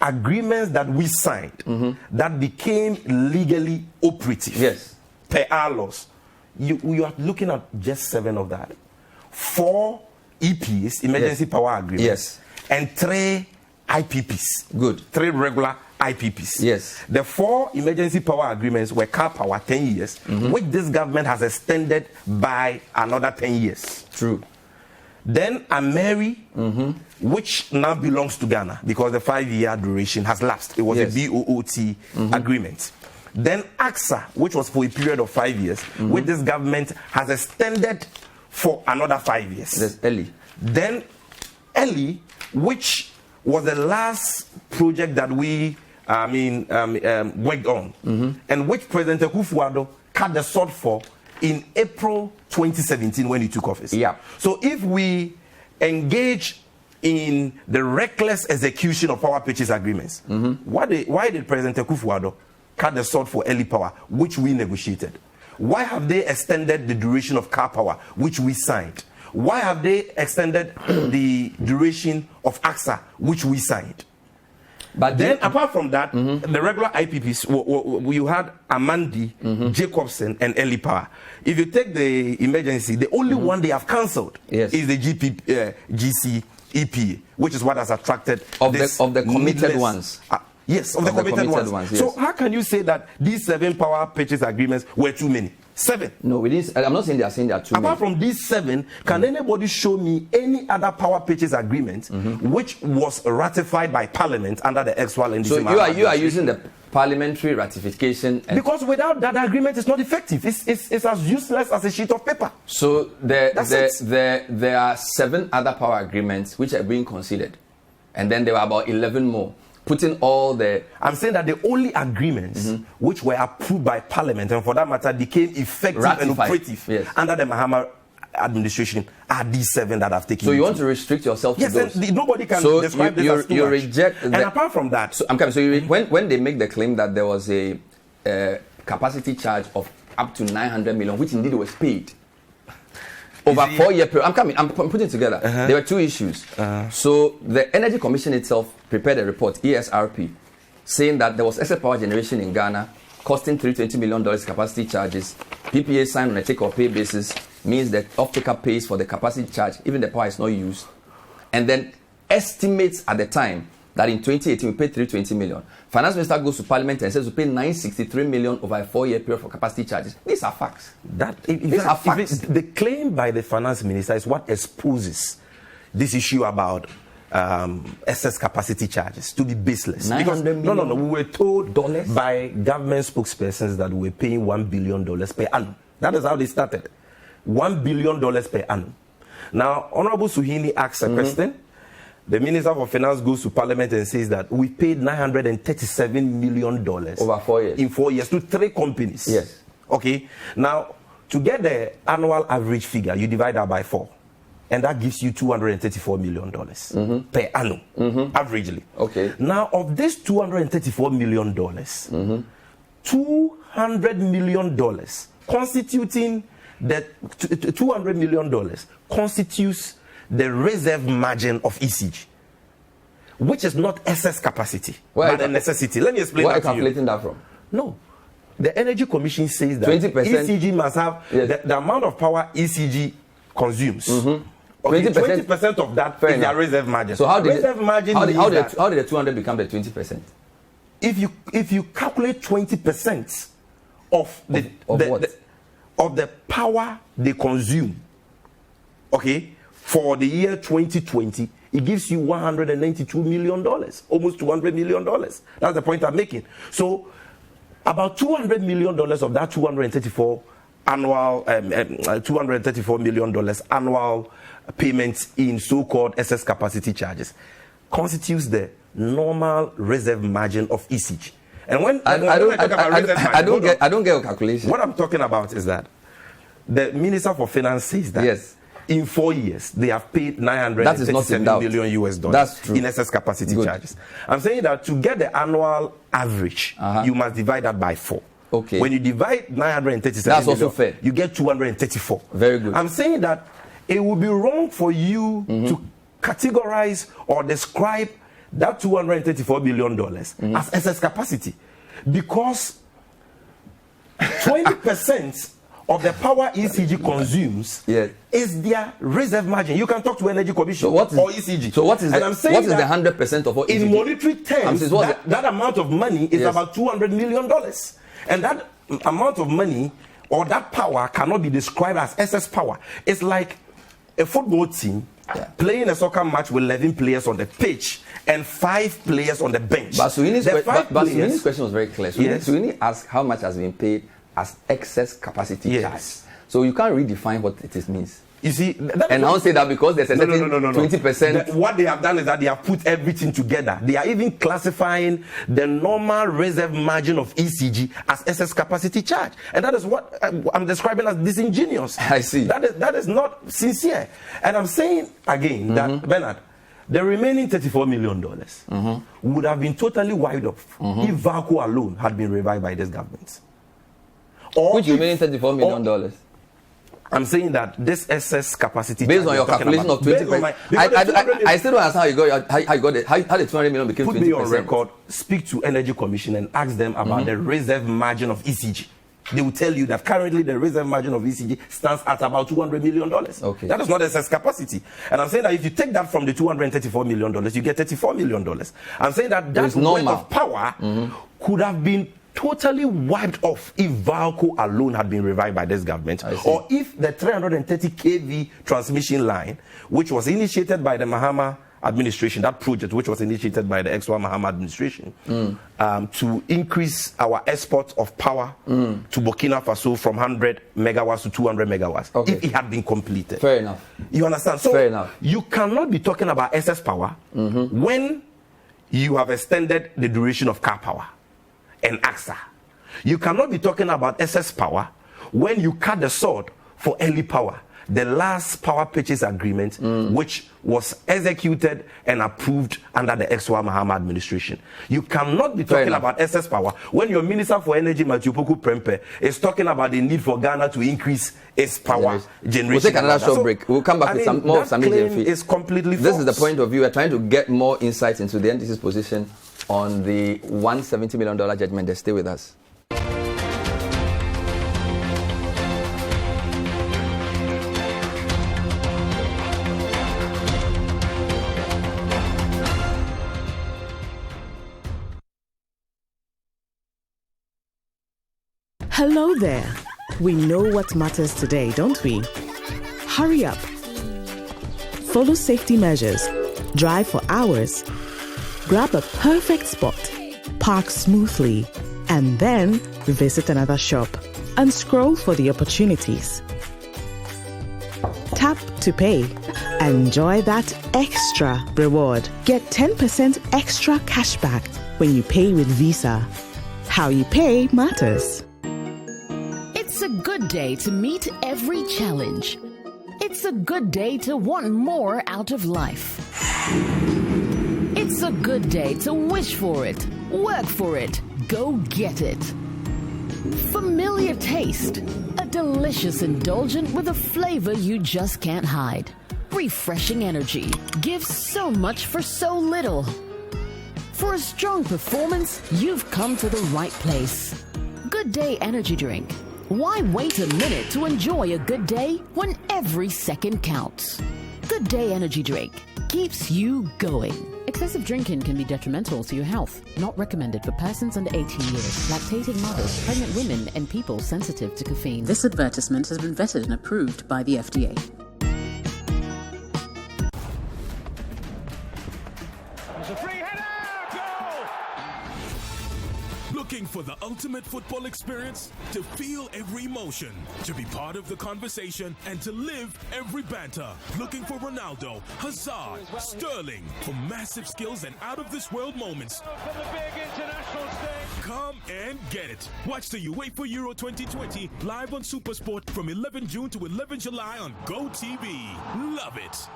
agreements that we signed that became legally operative, yes, per our laws, you are looking at just 7 of that. 4 EPs, emergency power agreements, and 3 IPPs. Good. 3 regular IPPs. Yes. The 4 emergency power agreements were car power 10 years, which this government has extended by another 10 years. True. Then Ameri, which now belongs to Ghana because the 5-year duration has lapsed. It was a BOOT agreement. Then AXA, which was for a period of 5 years, which this government has extended for another 5 years. There's Ellie. Then Ellie, which was the last project that we worked on, and which President Akufo-Addo cut the sword for in April 2017 when he took office. Yeah. So if we engage in the reckless execution of power purchase agreements, why did President Akufo-Addo cut the sword for early power, which we negotiated? Why have they extended the duration of car power, which we signed? Why have they extended the duration of AXA, which we signed? But then, apart from that, the regular IPPs, you had Amandi, Jacobson, and Early Power. If you take the emergency, the only one they have cancelled is the GC EPA, which is what has attracted of the committed ones. Yes, of the committed ones. Yes. So how can you say that these 7 power purchase agreements were too many? 7. No, I'm not saying they are saying they are too Apart from these 7, can anybody show me any other power purchase agreement which was ratified by Parliament under the actual NDC? So you are using the parliamentary ratification because without that agreement it's not effective. It's as useless as a sheet of paper. So there are 7 other power agreements which are being considered, and then there were about 11 more. Putting all the... I'm saying that the only agreements which were approved by Parliament and for that matter became effective and operative under the Mahama administration are these 7 that have taken. So you want to restrict yourself to those? Yes, nobody can describe this as too much. Reject and apart from that... So I'm coming. So when they make the claim that there was a capacity charge of up to 900 million, which indeed was paid over 4-year period. I'm putting together. There were 2 issues. So the Energy Commission itself prepared a report, ESRP, saying that there was excess power generation in Ghana costing $320 million capacity charges. PPA signed on a take-or-pay basis means that off-taker pays for the capacity charge, even the power is not used. And then estimates at the time that in 2018 we paid $320 million. Finance Minister goes to Parliament and says we pay $963 million over a 4-year period for capacity charges. These are facts. These are facts. The claim by the Finance Minister is what exposes this issue about excess capacity charges to be baseless. $900 million? No. We were told by government spokespersons that we were paying $1 billion per annum. That is how they started. $1 billion per annum. Now, Honorable Suhini asks a question. The Minister for Finance goes to Parliament and says that we paid $937 million over 4 years. In 4 years to 3 companies. Yes. Okay. Now, to get the annual average figure, you divide that by 4. And that gives you $234 million per annum, averagely. Okay. Now, of this $234 million, $200 million constituting the $200 million constitutes the reserve margin of ECG, which is not excess capacity, but a necessity. Let me explain that to you. Where are you calculating that from? No. The Energy Commission says that 20%. ECG must have the amount of power ECG consumes. Okay, 20% of that is their reserve margin. So how did reserve margin how did the 200 become the 20%? If you calculate 20% of the power they consume, okay, for the year 2020, it gives you $192 million, almost $200 million. That's the point I'm making. So about $200 million of that $234 million annual payments in so-called excess capacity charges constitutes the normal reserve margin of ECG. And when I don't get your calculation. What I'm talking about is that the Minister for Finance says that in 4 years they have paid $937 million US dollars in excess capacity charges. I'm saying that to get the annual average, you must divide that by 4. Okay. When you divide 937 that's million, also fair. You get 234. Very good. I'm saying that it would be wrong for you to categorize or describe that $234 million as excess capacity, because 20% of the power ECG consumes is their reserve margin. You can talk to Energy Commission or ECG. So what is the 100% of what in monetary terms, that amount of money is about $200 million. And that amount of money or that power cannot be described as excess power. It's like a football team playing a soccer match with 11 players on the pitch and 5 players on the bench. But Suhini's question was very clear. Suhini asked how much has been paid as excess capacity charge. So you can't redefine what it means. You see, and I'll say that because there's a certain 20%. What they have done is that they have put everything together. They are even classifying the normal reserve margin of ECG as excess capacity charge. And that is what I'm describing as disingenuous. I see. That is not sincere. And I'm saying again that, Bernard, the remaining $34 million would have been totally wiped off if VACO alone had been revived by this government. Which remaining $34 million? I'm saying that this excess capacity based on your calculation of 20%. I still don't understand how you got it. How the $200 million became 20%. Put me on record. Speak to Energy Commission and ask them about the reserve margin of ECG. They will tell you that currently the reserve margin of ECG stands at about $200 million. Okay. That is not excess capacity. And I'm saying that if you take that from the $234 million, you get $34 million. I'm saying that that weight of power could have been totally wiped off if VALCO alone had been revived by this government, or if the 330 kV transmission line, which was initiated by the Mahama administration, that project which was initiated by the ex-Mahama administration, to increase our export of power to Burkina Faso from 100 megawatts to 200 megawatts, if it had been completed. Fair enough. You understand? So fair enough. You cannot be talking about excess power when you have extended the duration of car power and AXA. You cannot be talking about excess power when you cut the sword for early power, the last power purchase agreement, which was executed and approved under the ex-Mahama administration. You cannot be talking about excess power when your Minister for Energy, Matthew Poku Prempeh, is talking about the need for Ghana to increase its power generation. We'll take another short break. We'll come back with more of Sammy Gyamfi. It's completely false. This is the point of view. We're trying to get more insights into the NDC's position on the $170 million judgment. Stay with us. Hello there. We know what matters today, don't we? Hurry up. Follow safety measures. drive for hours, grab a perfect spot, park smoothly, and then visit another shop and scroll for the opportunities. Tap to pay. Enjoy that extra reward. Get 10% extra cashback when you pay with Visa. How you pay matters. It's a good day to meet every challenge. It's a good day to want more out of life. It's a good day to wish for it, work for it, go get it. Familiar taste, a delicious indulgent with a flavor you just can't hide. Refreshing energy gives so much for so little. For a strong performance, you've come to the right place. Good Day Energy Drink. Why wait a minute to enjoy a good day when every second counts? Good Day Energy Drink keeps you going. Excessive drinking can be detrimental to your health. Not recommended for persons under 18 years, lactating mothers, pregnant women, and people sensitive to caffeine. This advertisement has been vetted and approved by the FDA. Looking for the ultimate football experience? To feel every emotion, to be part of the conversation, and to live every banter. Looking for Ronaldo, Hazard, Sterling, for massive skills and out-of-this-world moments. Come and get it. Watch the UEFA Euro 2020 live on SuperSport from 11 June to 11 July on GoTV. Love it.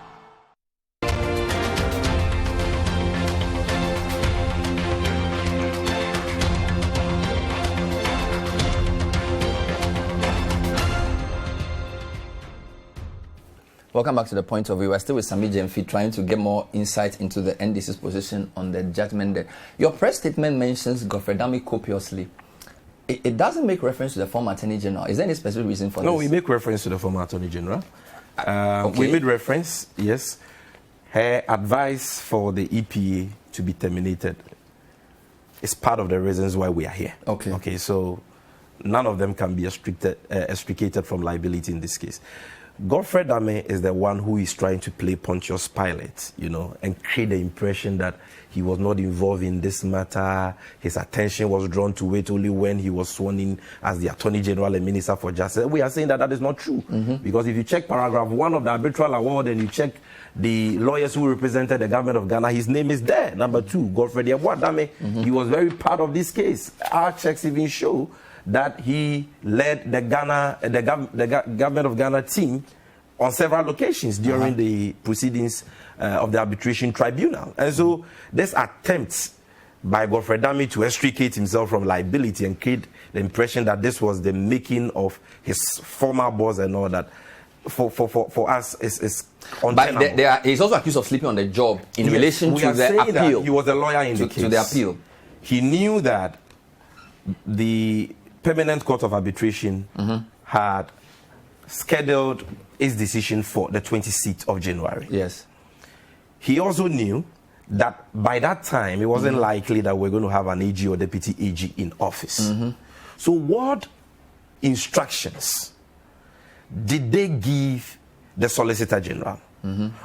Welcome back to The Point of View. We're still with Sammy Gyamfi trying to get more insight into the NDC's position on the judgment there. Your press statement mentions Godfrey Dame copiously. It doesn't make reference to the former Attorney General. Is there any specific reason for this? No, we make reference to the former Attorney General. Okay. We made reference, yes. Her advice for the EPA to be terminated is part of the reasons why we are here. Okay, so none of them can be extricated from liability in this case. Godfrey Dame is the one who is trying to play Pontius Pilate, and create the impression that he was not involved in this matter. His attention was drawn to it only when he was sworn in as the Attorney General and Minister for Justice. We are saying that that is not true. Because if you check paragraph 1 of the arbitral award and you check the lawyers who represented the government of Ghana, his name is there. Number 2, Godfrey Dame, he was very part of this case. Our checks even show that he led the government of Ghana team on several occasions during the proceedings of the arbitration tribunal. And so this attempt by Godfrey Dame to extricate himself from liability and create the impression that this was the making of his former boss and all that, for us is untenable. But he's also accused of sleeping on the job in relation to the appeal. He was a lawyer in the case. To the appeal. He knew that the Permanent Court of Arbitration had scheduled its decision for the 26th of January. Yes. He also knew that by that time, it wasn't likely that we're going to have an AG or deputy AG in office. So what instructions did they give the Solicitor General?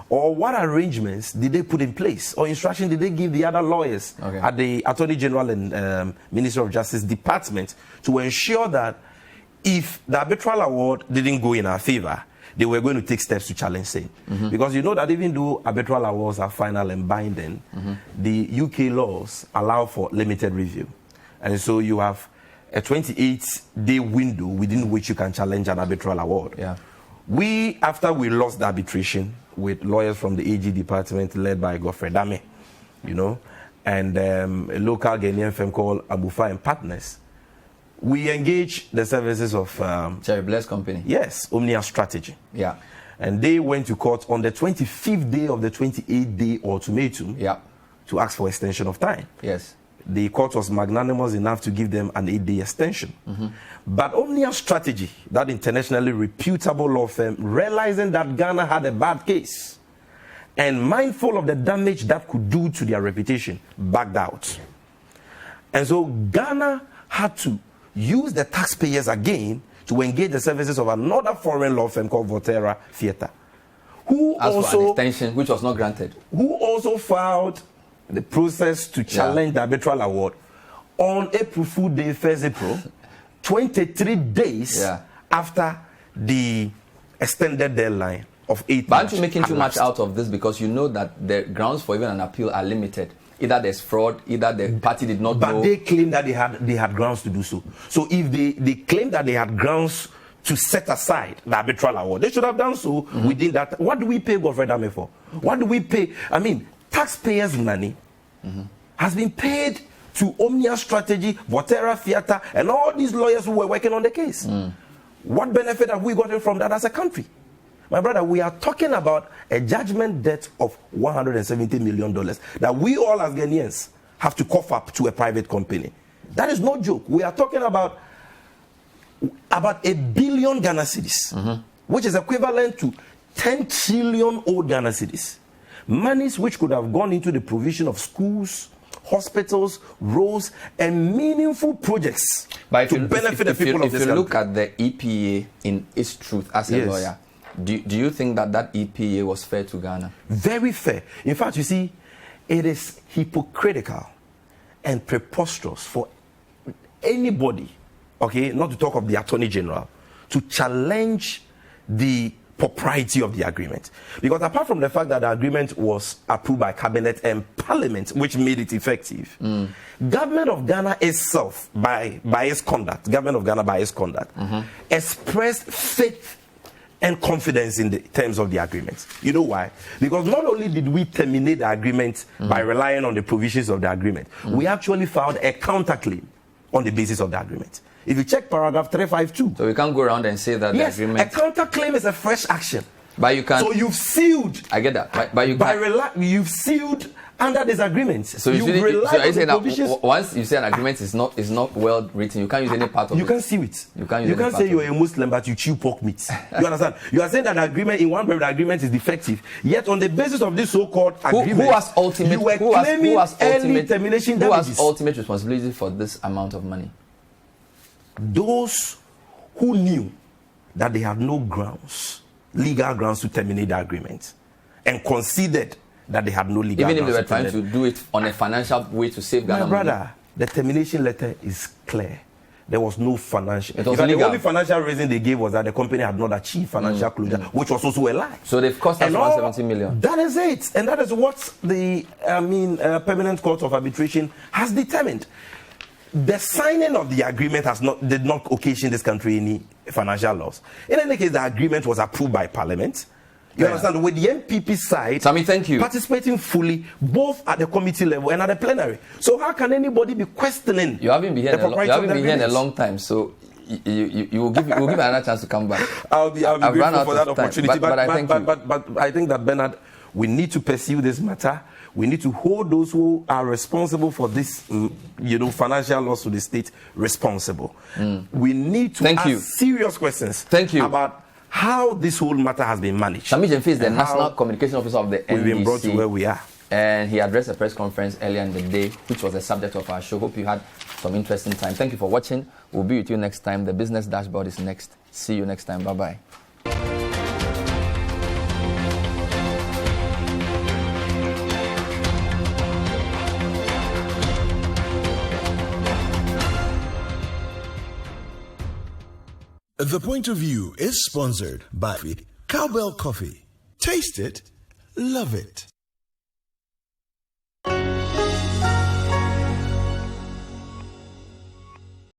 Or what arrangements did they put in place? Or instruction did they give the other lawyers at the Attorney General and Minister of Justice Department to ensure that if the arbitral award didn't go in our favor, they were going to take steps to challenge same? Because you know that even though arbitral awards are final and binding, the UK laws allow for limited review. And so you have a 28-day window within which you can challenge an arbitral award. We, after we lost the arbitration with lawyers from the AG department led by Godfrey Dame, and a local Ghanaian firm called Abufa and Partners, we engaged the services of Cherry Bless Company. Yes, Omnia Strategy. Yeah. And they went to court on the 25th day of the 28-day ultimatum to ask for extension of time. Yes. The court was magnanimous enough to give them an 8-day extension. But Omnia Strategy, that internationally reputable law firm, realizing that Ghana had a bad case and mindful of the damage that could do to their reputation, backed out. And so Ghana had to use the taxpayers again to engage the services of another foreign law firm called Volterra Theatre, who asked also for an extension, which was not granted. Who also filed the process to challenge the arbitral award on April Fool Day, 1st April, 23 days after the extended deadline of 8 But aren't you making too much out of this, because you know that the grounds for even an appeal are limited? Either there's fraud, either the party did not know. But they claim that they had grounds to do so. So if they claim that they had grounds to set aside the arbitral award, they should have done so within that. What do we pay Godfred Ame for? What do we pay? I mean, taxpayers' money has been paid to Omnia Strategy, Votera Theatre, and all these lawyers who were working on the case. What benefit have we gotten from that as a country? My brother, we are talking about a judgment debt of $170 million that we all as Ghanaians have to cough up to a private company. That is no joke. We are talking about 1 billion Ghana cedis, which is equivalent to 10 trillion old Ghana cedis. Monies which could have gone into the provision of schools, hospitals, roads, and meaningful projects to benefit the people of this country. If you look at the EPA in its truth as a lawyer, do you think that EPA was fair to Ghana? Very fair. In fact, you see, it is hypocritical and preposterous for anybody, okay, not to talk of the Attorney General, to challenge the propriety of the agreement. Because apart from the fact that the agreement was approved by Cabinet and Parliament, which made it effective, Government of Ghana itself, by its conduct, expressed faith and confidence in the terms of the agreement. You know why? Because not only did we terminate the agreement by relying on the provisions of the agreement, we actually filed a counterclaim on the basis of the agreement. If you check paragraph 352. So we can't go around and say that the agreement... a counterclaim is a fresh action. But you can... So you've sealed... I get that. But you can... You've sealed under this agreement. So you say that once you say an agreement is not well written, you can't use any part of it. You can't seal it. You can't say you're a Muslim but you chew pork meat. You understand? You are saying that the agreement in one way the agreement is defective. Yet on the basis of this so-called agreement, who has ultimate responsibility for this amount of money? Those who knew that they had no grounds, legal grounds to terminate the agreement, and considered that they had no legal grounds. Even if they were trying to do it on a financial way to save Ghana money. My brother, the termination letter is clear. There was no financial. It was legal. The only financial reason they gave was that the company had not achieved financial closure, which was also a lie. So they've cost us 170 million. That is it, and that is what the Permanent Court of Arbitration has determined. The signing of the agreement did not occasion this country any financial loss. In any case, the agreement was approved by Parliament. You understand? With the MPP side, Sammy, thank you, participating fully, both at the committee level and at the plenary. So how can anybody be questioning? You haven't been here in a long time, so you will give another chance to come back. I'll be grateful for that opportunity. But I think that, Bernard, we need to pursue this matter. We need to hold those who are responsible for this, financial loss to the state responsible. We need to ask serious questions about how this whole matter has been managed. Sammy Gyamfi is the National Communication Officer of the NDC. We've been brought to where we are. And he addressed a press conference earlier in the day, which was the subject of our show. Hope you had some interesting time. Thank you for watching. We'll be with you next time. The Business Dashboard is next. See you next time. Bye-bye. The Point of View is sponsored by Cowbell Coffee. Taste it, love it.